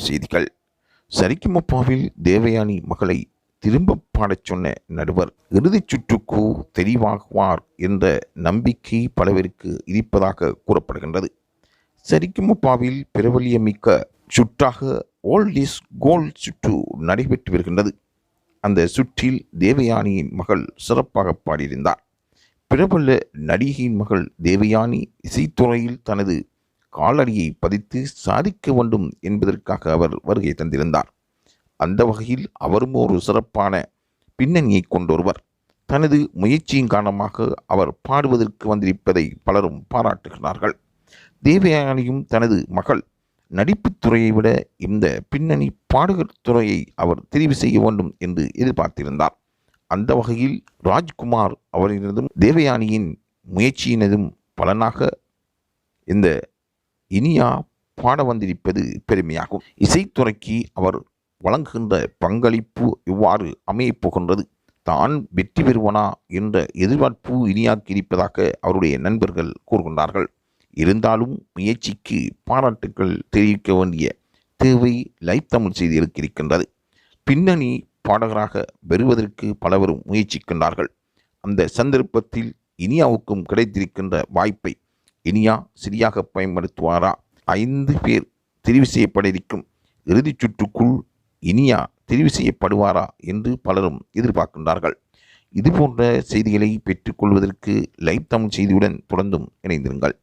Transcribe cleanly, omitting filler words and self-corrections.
செய்திகள். சரிகமபாவில் தேவயானி மகளை திரும்ப பாடச் சொன்ன நடுவர் இறுதிச் சுற்றுக்கு தெரிவாகுவார் என்ற நம்பிக்கை பலருக்கு இருப்பதாக கூறப்படுகின்றது. சரிகமபாவில் பிரபல்யமிக்க சுற்றாக ஓல்ட் இஸ் கோல்ட் சுற்று நடைபெற்று வருகின்றது. அந்த சுற்றில் தேவயானியின் மகள் சிறப்பாக பாடியிருந்தார். பிரபல நடிகையின் மகள் தேவயானி இசைத்துறையில் தனது காலடியை பதித்து சாதிக்க வேண்டும் என்பதற்காக அவர் வருகை தந்திருந்தார். அந்த வகையில் அவரும் ஒரு சிறப்பான பின்னணியை கொண்டொருவர். தனது முயற்சியின் காரணமாக அவர் பாடுவதற்கு வந்திருப்பதை பலரும் பாராட்டுகிறார்கள். தேவயானியும் தனது மகள் நடிப்புத் துறையை விட இந்த பின்னணி பாடகர் துறையை அவர் தெரிவு செய்ய வேண்டும் என்று எதிர்பார்த்திருந்தார். அந்த வகையில் ராஜ்குமார் அவரினதும் தேவயானியின் முயற்சியினதும் பலனாக இந்த இனியா பாட வந்திருப்பது பெருமையாகும். இசைத்துறைக்கு அவர் வழங்குகின்ற பங்களிப்பு இவ்வாறு அமையப் போகின்றது. தான் வெற்றி பெறுவனா என்ற எதிர்பார்ப்பு இனியாக்கு இருப்பதாக அவருடைய நண்பர்கள் கூறுகின்றார்கள். இருந்தாலும் முயற்சிக்கு பாராட்டுக்கள் தெரிவிக்க வேண்டிய தேவை லைவ் தமிழ் செய்திகளுக்கு இருக்கின்றது. பின்னணி பாடகராக வருவதற்கு பலவரும் முயற்சிக்கின்றார்கள். அந்த சந்தர்ப்பத்தில் இனியாவுக்கும் கிடைத்திருக்கின்ற வாய்ப்பை இனியா சரியாக பயன்படுத்துவாரா? 5 பேர் தெரிவு செய்யப்பட இருக்கும் இறுதிச் சுற்றுக்குள் இனியா தெரிவு செய்யப்படுவாரா என்று பலரும் எதிர்பார்க்கின்றார்கள். இதுபோன்ற செய்திகளை பெற்றுக்கொள்வதற்கு லைவ் தமிழ் செய்தியுடன் தொடர்ந்தும் இணைந்திருங்கள்.